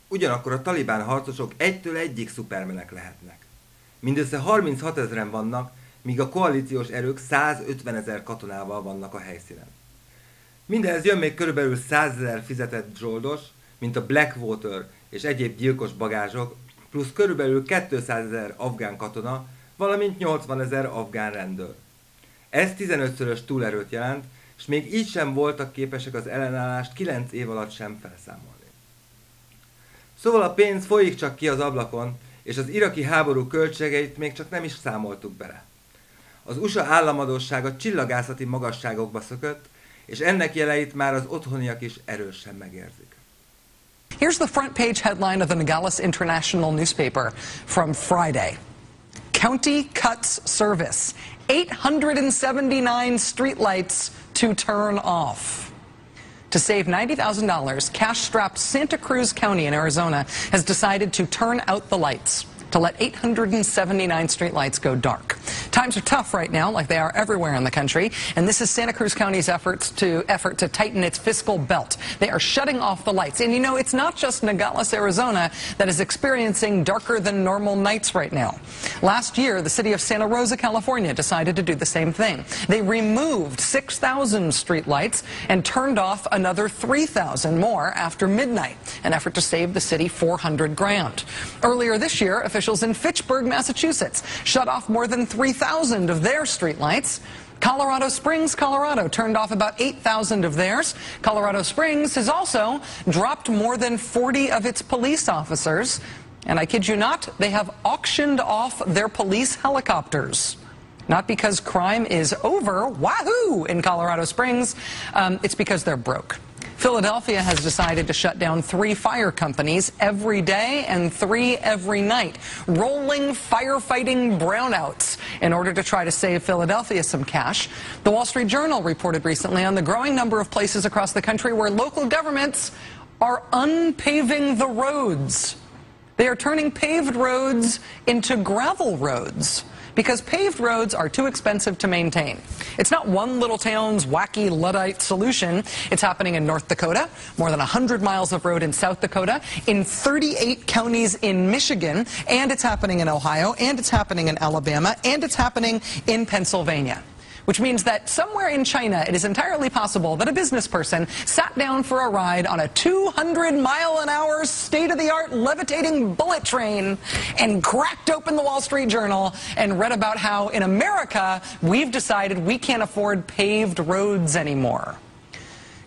Ugyanakkor a talibán harcosok egytől egyig szupermenek lehetnek. Mindössze 36 000-en vannak, míg a koalíciós erők 150 000 katonával vannak a helyszínen. Mindehhez jön még körülbelül 100 000 fizetett zsoldos, mint a Blackwater és egyéb gyilkos bagázsok, plusz körülbelül 200 000 afgán katona, valamint 80 000 afgán rendőr. Ez 15-szörös túlerőt jelent, és még így sem voltak képesek az ellenállást 9 év alatt sem felszámolni. Szóval a pénz folyik csak ki az ablakon, és az iraki háború költségeit még csak nem is számoltuk bele. Az USA államadóssága csillagászati magasságokba szökött, és ennek jeleit már az otthoniak is erősen megérzik. Here's the front page headline of the Nogales International newspaper from Friday. County cuts service. 879 streetlights to turn off. To save $90,000, cash-strapped Santa Cruz County in Arizona has decided to turn out the lights, to let 879 streetlights go dark. Times are tough right now, like they are everywhere in the country, and this is Santa Cruz County's effort to tighten its fiscal belt. They are shutting off the lights. And you know, it's not just Nogales, Arizona that is experiencing darker than normal nights right now. Last year, the city of Santa Rosa, California decided to do the same thing. They removed 6,000 streetlights and turned off another 3,000 more after midnight, an effort to save the city $400 grand. Earlier this year, officials in Fitchburg, Massachusetts shut off more than 3,000 of their streetlights. Colorado Springs, Colorado turned off about 8,000 of theirs. Colorado Springs has also dropped more than 40 of its police officers. And I kid you not, they have auctioned off their police helicopters. Not because crime is over, wahoo, in Colorado Springs, it's because they're broke. Philadelphia has decided to shut down 3 fire companies every day and 3 every night, rolling firefighting brownouts in order to try to save Philadelphia some cash. The Wall Street Journal reported recently on the growing number of places across the country where local governments are unpaving the roads. They are turning paved roads into gravel roads, because paved roads are too expensive to maintain. It's not one little town's wacky Luddite solution. It's happening in North Dakota, more than 100 miles of road in South Dakota, in 38 counties in Michigan, and it's happening in Ohio, and it's happening in Alabama, and it's happening in Pennsylvania. Which means that somewhere in China, it is entirely possible that a business person sat down for a ride on a 200-mile-an-hour state-of-the-art levitating bullet train and cracked open the Wall Street Journal and read about how in America, we've decided we can't afford paved roads anymore.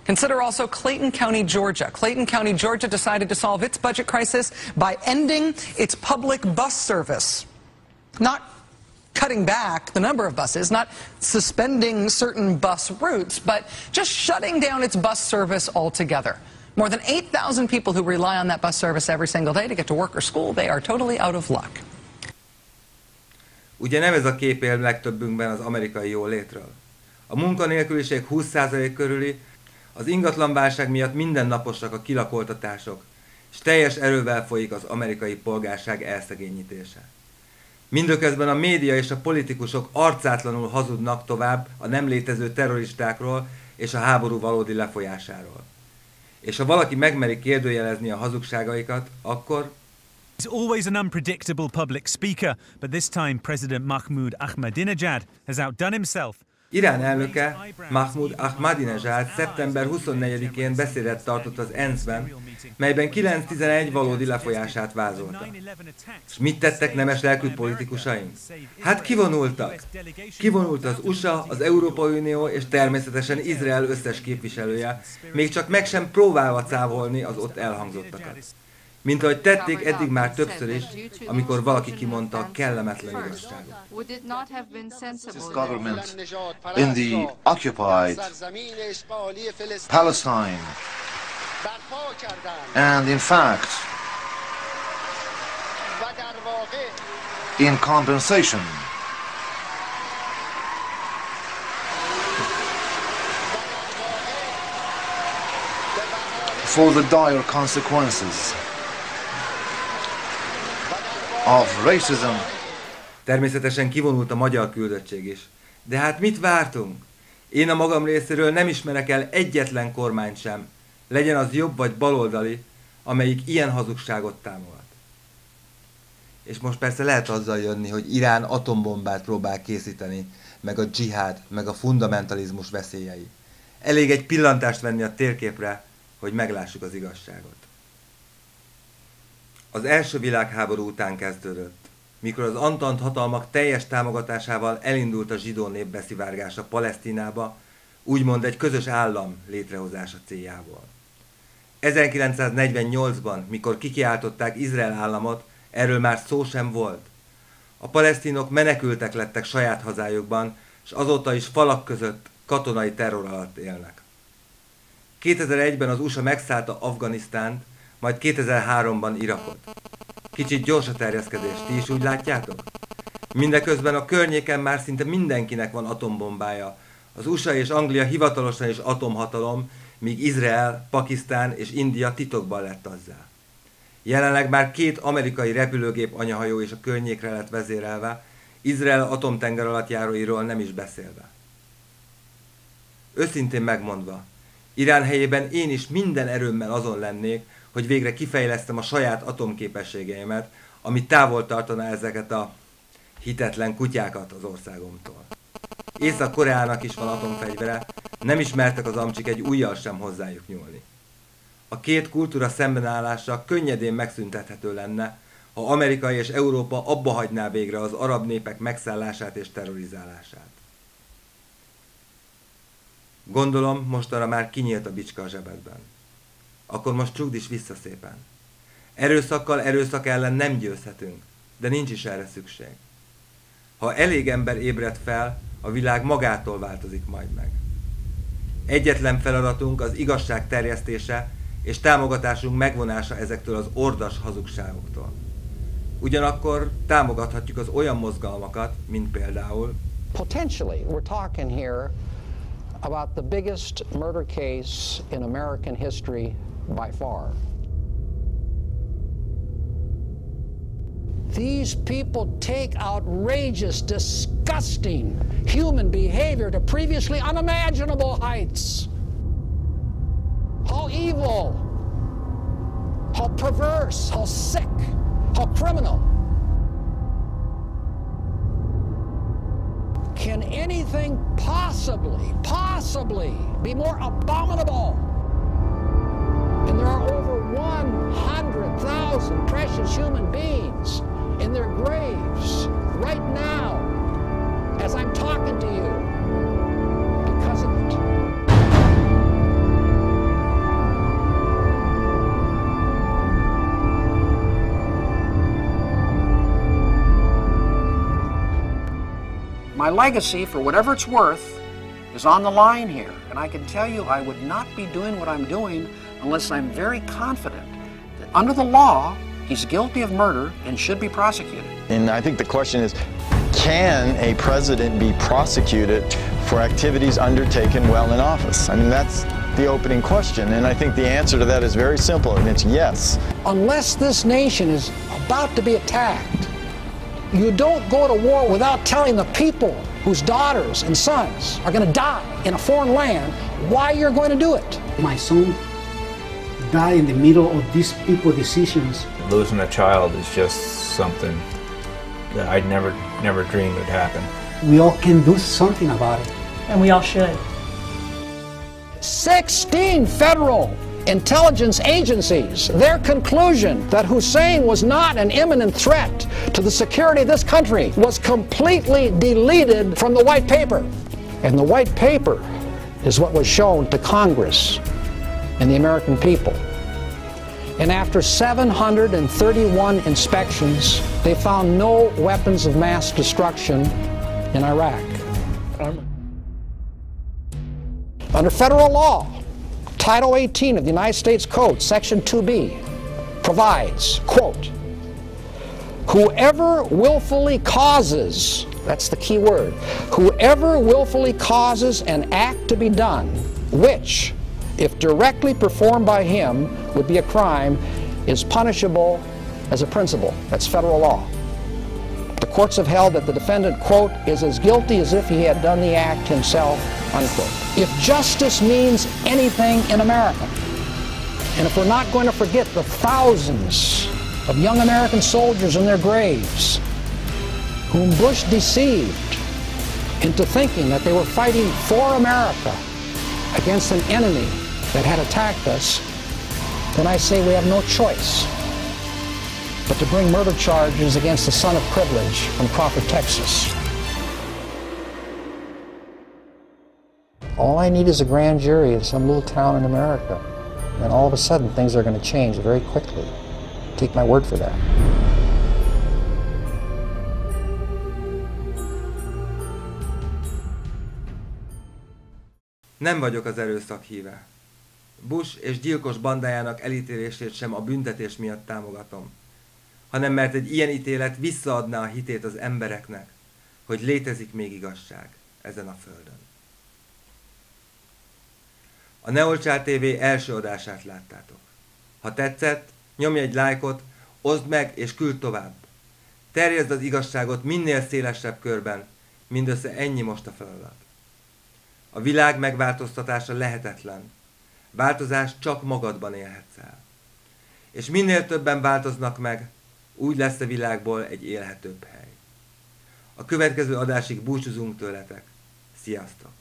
Consider also Clayton County, Georgia. Clayton County, Georgia decided to solve its budget crisis by ending its public bus service. Not cutting back the number of buses, not suspending certain bus routes, but just shutting down its bus service altogether. More than 8,000 people who rely on that bus service every single day to get to work or school, they are totally out of luck. Ugye nem ez a kép él legtöbbünkben az amerikai jólétről. A munkanélküliség 20% körüli, az ingatlanválság miatt mindennaposak a kilakoltatások, és teljes erővel folyik az amerikai polgárság elszegényítése. Mindöközben a média és a politikusok arcátlanul hazudnak tovább a nem létező terroristákról és a háború valódi lefolyásáról. És ha valaki megmeri kérdőjelezni a hazugságaikat, akkor... He's always an unpredictable public speaker, but this time President Mahmoud Ahmadinejad has outdone himself. Irán elnöke, Mahmoud Ahmadinejad szeptember 24-én beszédet tartott az ENSZ-ben, melyben 9/11 valódi lefolyását vázolta. És mit tettek nemes lelkű politikusaink? Hát kivonultak! Kivonult az USA, az Európai Unió és természetesen Izrael összes képviselője, még csak meg sem próbálva cáfolni az ott elhangzottakat. Mint ahogy tették eddig már többször is, amikor valaki kimondta a kellemetlen igazságot. This government in the occupied Palestine, and in fact, in compensation for the dire consequences of racism. Természetesen kivonult a magyar küldöttség is. De hát mit vártunk? Én a magam részéről nem ismerek el egyetlen kormányt sem, legyen az jobb vagy baloldali, amelyik ilyen hazugságot támogat. És most persze lehet azzal jönni, hogy Irán atombombát próbál készíteni, meg a dzsihád, meg a fundamentalizmus veszélyei. Elég egy pillantást venni a térképre, hogy meglássuk az igazságot. Az első világháború után kezdődött, mikor az antant hatalmak teljes támogatásával elindult a zsidó nép beszivárgása Palesztinába, úgymond egy közös állam létrehozása céljából. 1948-ban, mikor kikiáltották Izrael államot, erről már szó sem volt. A palesztinok menekültek lettek saját hazájukban, és azóta is falak között katonai terror alatt élnek. 2001-ben az USA megszállta Afganisztánt, majd 2003-ban Irakot. Kicsit gyors a terjeszkedés, ti is úgy látjátok? Mindeközben a környéken már szinte mindenkinek van atombombája. Az USA és Anglia hivatalosan is atomhatalom, míg Izrael, Pakisztán és India titokban lett azzá. Jelenleg már 2 amerikai repülőgép anyahajó is a környékre lett vezérelve, Izrael atomtengeralattjáróiról nem is beszélve. Őszintén megmondva, Irán helyében én is minden erőmmel azon lennék, hogy végre kifejlesztem a saját atomképességeimet, ami távol tartana ezeket a hitetlen kutyákat az országomtól. Észak-Koreának is van atomfegyvere, nem ismertek az amcsik egy ujjal sem hozzájuk nyúlni. A 2 kultúra szembenállása könnyedén megszüntethető lenne, ha Amerika és Európa abba hagyná végre az arab népek megszállását és terrorizálását. Gondolom, mostanra már kinyílt a bicska a zsebedben. Akkor most csukd is vissza szépen. Erőszakkal erőszak ellen nem győzhetünk, de nincs is erre szükség. Ha elég ember ébred fel, a világ magától változik majd meg. Egyetlen feladatunk az igazság terjesztése és támogatásunk megvonása ezektől az ordas hazugságoktól. Ugyanakkor támogathatjuk az olyan mozgalmakat, mint például potentially, we're talking here about the biggest murder case in American history by far. These people take outrageous, disgusting human behavior to previously unimaginable heights. How evil, how perverse, how sick, how criminal. Can anything possibly be more abominable? And there are over 100,000 precious human beings in their graves right now as I'm talking to you because of it. My legacy, for whatever it's worth, is on the line here. And I can tell you I would not be doing what I'm doing unless I'm very confident that under the law, he's guilty of murder and should be prosecuted. And I think the question is, can a president be prosecuted for activities undertaken while in office? I mean, that's the opening question. And I think the answer to that is very simple, and it's yes. Unless this nation is about to be attacked, you don't go to war without telling the people whose daughters and sons are going to die in a foreign land why you're going to do it. My son died in the middle of these people decisions. Losing a child is just something that I'd never dreamed would happen. We all can do something about it. And we all should. 16 federal intelligence agencies, their conclusion that Hussein was not an imminent threat to the security of this country was completely deleted from the white paper. And the white paper is what was shown to Congress and the American people. And after 731 inspections, they found no weapons of mass destruction in Iraq. Under federal law, Title 18 of the United States Code, Section 2B, provides, quote, whoever willfully causes, that's the key word, whoever willfully causes an act to be done, which, if directly performed by him, would be a crime, is punishable as a principle. That's federal law. The courts have held that the defendant, quote, is as guilty as if he had done the act himself, unquote. If justice means anything in America, And if we're not going to forget the thousands of young American soldiers in their graves whom Bush deceived into thinking that they were fighting for America against an enemy that had attacked us, then I say we have no choice but to bring murder charges against the son of privilege from Crawford, Texas. All I need is a grand jury in some little town in America, and all of a sudden things are going to change very quickly. Take my word for that. Nem vagyok az erőszak híve. Bush és gyilkos bandájának elítélését sem a büntetés miatt támogatom, hanem mert egy ilyen ítélet visszaadná a hitét az embereknek, hogy létezik még igazság ezen a földön. A Oltsál TV első adását láttátok. Ha tetszett, nyomj egy lájkot, oszd meg és küld tovább. Terjeszd az igazságot minél szélesebb körben, mindössze ennyi most a feladat. A világ megváltoztatása lehetetlen. Változás csak magadban élhetsz el. És minél többen változnak meg, úgy lesz a világból egy élhetőbb hely. A következő adásig búcsúzunk tőletek. Sziasztok!